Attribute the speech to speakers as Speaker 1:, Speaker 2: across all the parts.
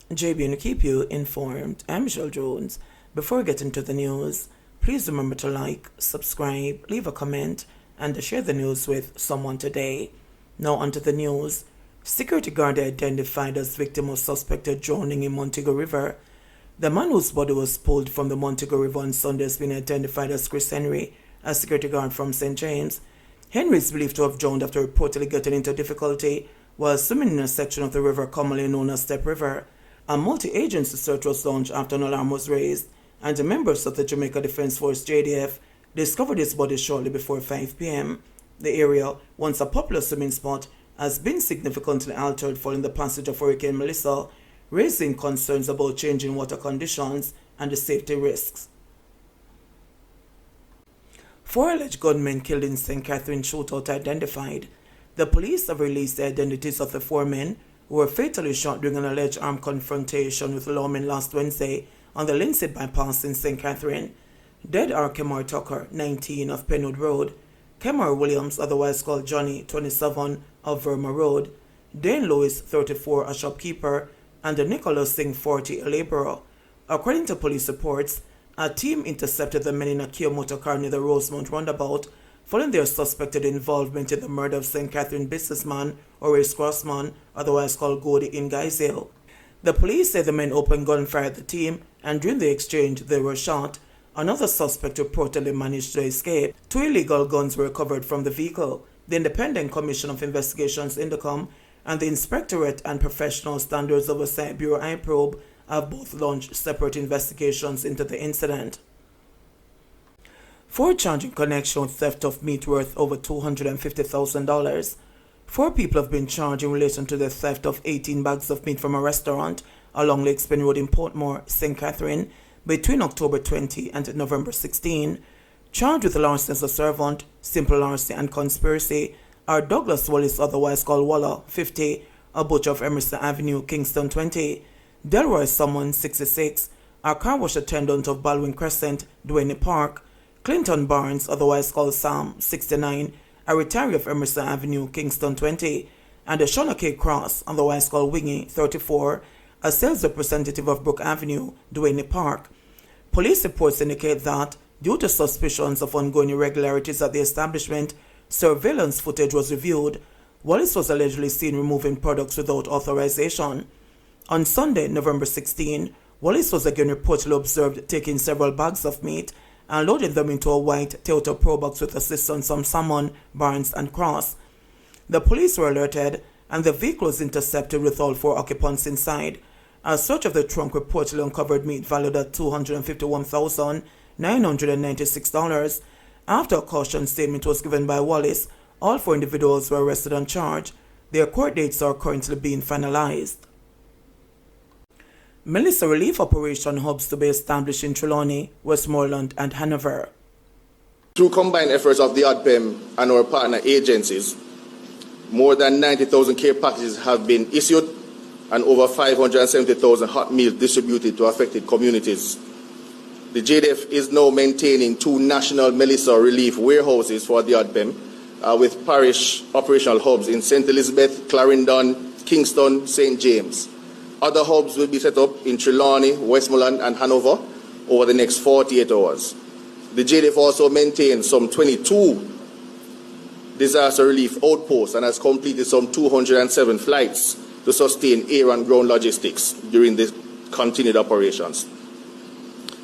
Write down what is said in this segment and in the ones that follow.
Speaker 1: JBNN keep you informed. I'm Michelle Jones. Before we get into the news, please remember to like, subscribe, leave a comment, and share the news with someone today. Now onto the news. Security guard identified as victim of suspected drowning in Montego River. The man whose body was pulled from the Montego River on Sunday has been identified as Chris Henry, a security guard from St. James. Henry is believed to have drowned after reportedly getting into difficulty while swimming in a section of the river commonly known as Step River. A multi-agency search was launched after an alarm was raised, and the members of the Jamaica Defense Force JDF discovered his body shortly before 5 p.m. The area, once a popular swimming spot, has been significantly altered following the passage of Hurricane Melissa, raising concerns about changing water conditions and the safety risks. 4 alleged gunmen killed in St. Catherine shootout identified. The police have released the identities of the 4 men who were fatally shot during an alleged armed confrontation with lawmen last Wednesday on the Lindsay bypass in St. Catherine. Dead are Kemar Tucker, 19, of Penwood Road, Kemar Williams, otherwise called Johnny, 27, of Verma Road, Dane Lewis, 34, a shopkeeper, and Nicholas Singh, 40, a laborer. According to police reports, a team intercepted the men in a Kia motor car near the Rosemount roundabout, following their suspected involvement in the murder of St. Catherine businessman Horace Crossman, otherwise called Godi, in Guysdale. The police say the men opened gunfire at the team, and during the exchange they were shot. Another suspect reportedly managed to escape. 2 illegal guns were recovered from the vehicle. The Independent Commission of Investigations Indicom and the Inspectorate and Professional Standards Oversight Bureau IPROBE have both launched separate investigations into the incident. 4 charged in connection with theft of meat worth over $250,000. 4 people have been charged in relation to the theft of 18 bags of meat from a restaurant along Lakespen Road in Portmore, St. Catherine, between October 20 and November 16. Charged with larceny as a servant, simple larceny, and conspiracy are Douglas Wallace, otherwise called Walla, 50, a butcher of Emerson Avenue, Kingston, 20, Delroy Summon, 66, a car wash attendant of Baldwin Crescent, Duane Park, Clinton Barnes, otherwise called Sam, 69, a retiree of Emerson Avenue, Kingston, 20, and Shona K. Cross, otherwise called Wingy, 34, a sales representative of Brook Avenue, Duane Park. Police reports indicate that, due to suspicions of ongoing irregularities at the establishment, surveillance footage was reviewed. Wallace was allegedly seen removing products without authorization. On Sunday, November 16, Wallace was again reportedly observed taking several bags of meat and loading them into a white Toyota Pro box with assistance from Salmon, Barnes, and Cross. The police were alerted, and the vehicle was intercepted with all 4 occupants inside. A search of the trunk reportedly uncovered meat valued at $251,996. After a caution statement was given by Wallace, all 4 individuals were arrested and charged. Their court dates are currently being finalized. Melissa relief operation hubs to be established in Trelawney, Westmoreland, and Hanover.
Speaker 2: Through combined efforts of the ODPEM and our partner agencies, more than 90,000 care packages have been issued and over 570,000 hot meals distributed to affected communities. The JDF is now maintaining 2 national Melissa relief warehouses for the ODPEM with parish operational hubs in St. Elizabeth, Clarendon, Kingston, St. James. Other hubs will be set up in Trelawney, Westmoreland, and Hanover over the next 48 hours. The JDF also maintains some 22 disaster relief outposts and has completed some 207 flights to sustain air and ground logistics during the continued operations.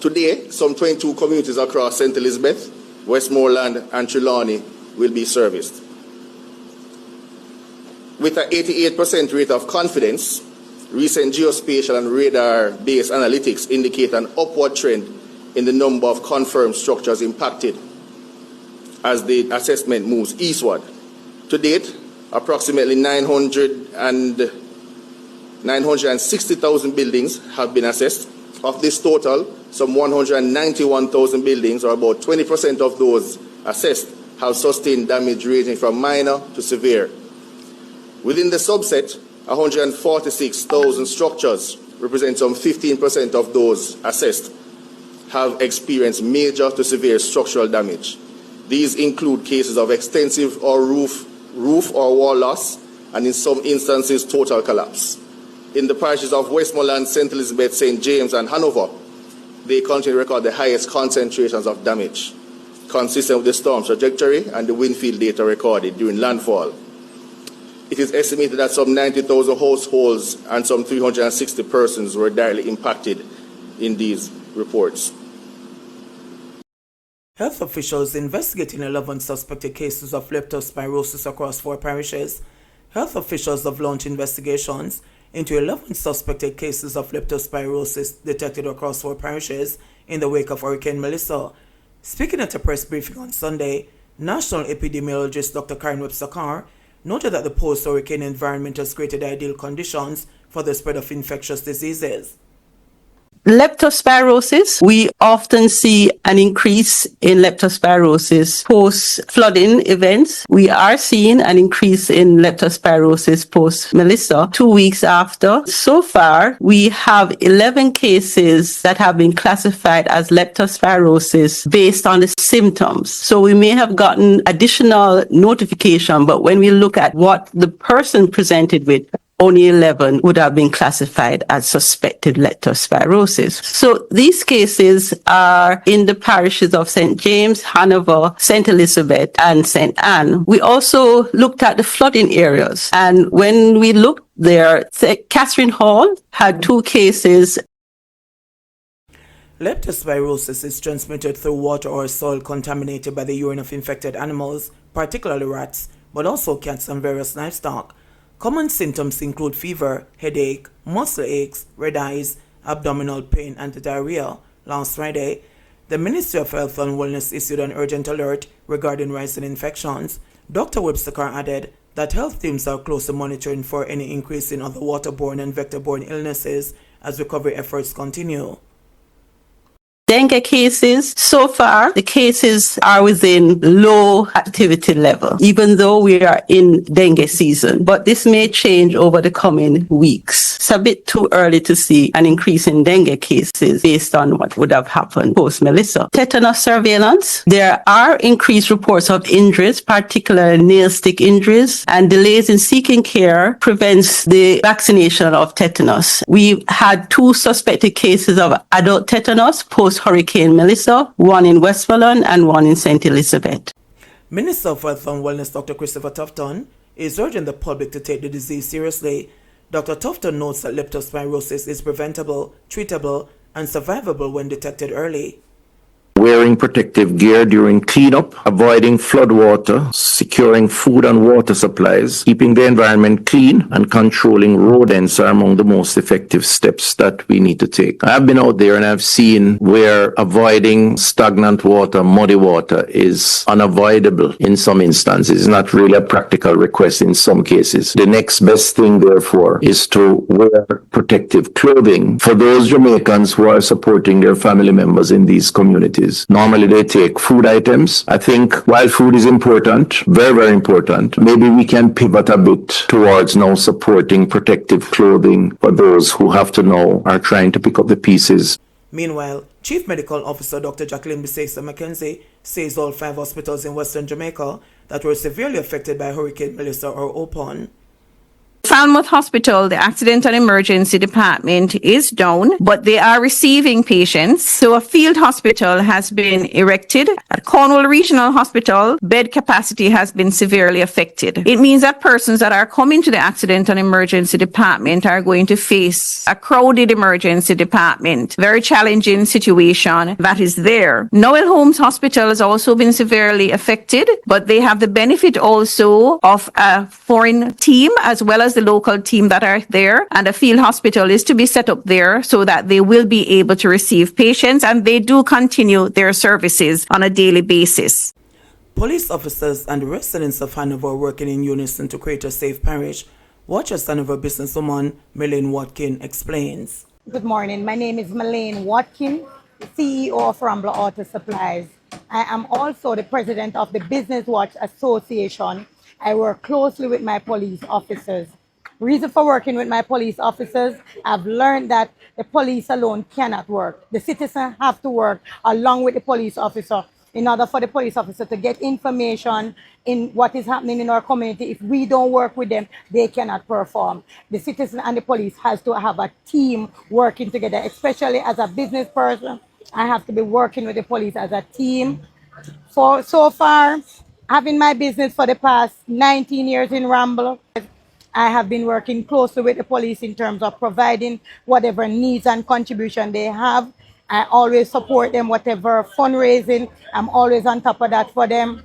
Speaker 2: Today, some 22 communities across St. Elizabeth, Westmoreland, and Trelawney will be serviced. With an 88% rate of confidence, recent geospatial and radar-based analytics indicate an upward trend in the number of confirmed structures impacted as the assessment moves eastward. To date, approximately 960,000 buildings have been assessed. Of this total, some 191,000 buildings, or about 20% of those assessed, have sustained damage ranging from minor to severe. Within the subset, 146,000 structures, represent some 15% of those assessed, have experienced major to severe structural damage. These include cases of extensive or roof or wall loss, and in some instances, total collapse. In the parishes of Westmoreland, St. Elizabeth, St. James, and Hanover, they continue to record the highest concentrations of damage, consistent with the storm's trajectory and the wind field data recorded during landfall. It is estimated that some 90,000 households and some 360 persons were directly impacted in these reports.
Speaker 1: Health officials investigating 11 suspected cases of leptospirosis across 4 parishes. Health officials have launched investigations into 11 suspected cases of leptospirosis detected across 4 parishes in the wake of Hurricane Melissa. Speaking at a press briefing on Sunday, National Epidemiologist Dr. Karen Webster-Carr noted that the post-hurricane environment has created ideal conditions for the spread of infectious diseases.
Speaker 3: Leptospirosis, we often see an increase in leptospirosis post-flooding events. We are seeing an increase in leptospirosis post-Melissa 2 weeks after. So far, we have 11 cases that have been classified as leptospirosis based on the symptoms. So we may have gotten additional notification, but when we look at what the person presented with, only 11 would have been classified as suspected leptospirosis. So these cases are in the parishes of St. James, Hanover, St. Elizabeth, and St. Anne. We also looked at the flooding areas. And when we looked there, Catherine Hall had 2 cases.
Speaker 1: Leptospirosis is transmitted through water or soil contaminated by the urine of infected animals, particularly rats, but also cats and various livestock. Common symptoms include fever, headache, muscle aches, red eyes, abdominal pain, and diarrhea. Last Friday, the Ministry of Health and Wellness issued an urgent alert regarding rising infections. Dr. Webster-Carr added that health teams are closely monitoring for any increase in other waterborne and vector-borne illnesses as recovery efforts continue.
Speaker 3: Dengue cases, so far, the cases are within low activity level, even though we are in dengue season. But this may change over the coming weeks. It's a bit too early to see an increase in dengue cases based on what would have happened post-Melissa. Tetanus surveillance, there are increased reports of injuries, particularly nail stick injuries, and delays in seeking care prevents the vaccination of tetanus. We've had 2 suspected cases of adult tetanus post-Hurricane Melissa, 1 in Westmoreland and 1 in St. Elizabeth.
Speaker 1: Minister of Health and Wellness Dr. Christopher Tufton is urging the public to take the disease seriously. Dr. Tufton notes that leptospirosis is preventable, treatable, and survivable when detected early.
Speaker 4: Wearing protective gear during cleanup, avoiding floodwater, securing food and water supplies, keeping the environment clean, and controlling rodents are among the most effective steps that we need to take. I've been out there and I've seen where avoiding stagnant water, muddy water is unavoidable in some instances. It's not really a practical request in some cases. The next best thing, therefore, is to wear protective clothing for those Jamaicans who are supporting their family members in these communities. Normally they take food items. I think while food is important, very, very important, maybe we can pivot a bit towards now supporting protective clothing for those who have to know are trying to pick up the pieces.
Speaker 1: Meanwhile, Chief Medical Officer Dr. Jacqueline Bisesa McKenzie says all 5 hospitals in Western Jamaica that were severely affected by Hurricane Melissa are open.
Speaker 5: Falmouth Hospital, the accident and emergency department is down, but they are receiving patients. So a field hospital has been erected. At Cornwall Regional Hospital, bed capacity has been severely affected. It means that persons that are coming to the accident and emergency department are going to face a crowded emergency department. Very challenging situation that is there. Noel Holmes Hospital has also been severely affected, but they have the benefit also of a foreign team as well as the local team that are there, and a field hospital is to be set up there so that they will be able to receive patients, and they do continue their services on a daily basis.
Speaker 1: Police officers and residents of Hanover are working in unison to create a safe parish. Watch as Hanover businesswoman Melaine Watkin explains.
Speaker 6: Good morning. My name is Melaine Watkin, the CEO of Rambler Auto Supplies. I am also the president of the Business Watch Association. I work closely with my police officers. Reason for working with my police officers, I've learned that the police alone cannot work. The citizens have to work along with the police officer in order for the police officer to get information in what is happening in our community. If we don't work with them, they cannot perform. The citizen and the police has to have a team working together, especially as a business person. I have to be working with the police as a team. So far, having my business for the past 19 years in Ramble, I have been working closely with the police in terms of providing whatever needs and contribution they have. I always support them, whatever fundraising, I'm always on top of that for them,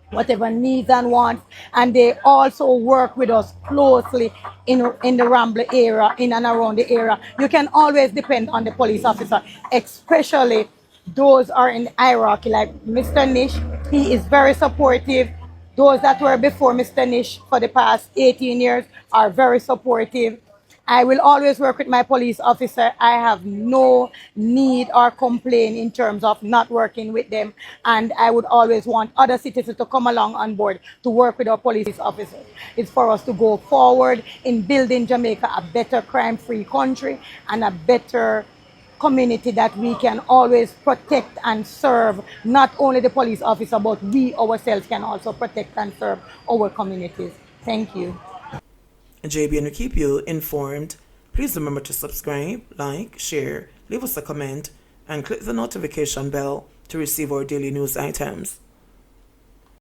Speaker 6: whatever needs and wants. And they also work with us closely in the Ramble area, in and around the area. You can always depend on the police officer, especially those are in the hierarchy, like Mr. Nish. He is very supportive. Those that were before Mr. Nish for the past 18 years are very supportive. I will always work with my police officer. I have no need or complaint in terms of not working with them. And I would always want other citizens to come along on board to work with our police officers. It's for us to go forward in building Jamaica a better crime-free country and a better community that we can always protect and serve. Not only the police officer, but we ourselves can also protect and serve our communities. Thank you.
Speaker 1: JBN will keep you informed. Please remember to subscribe, like, share, leave us a comment, and click the notification bell to receive our daily news items.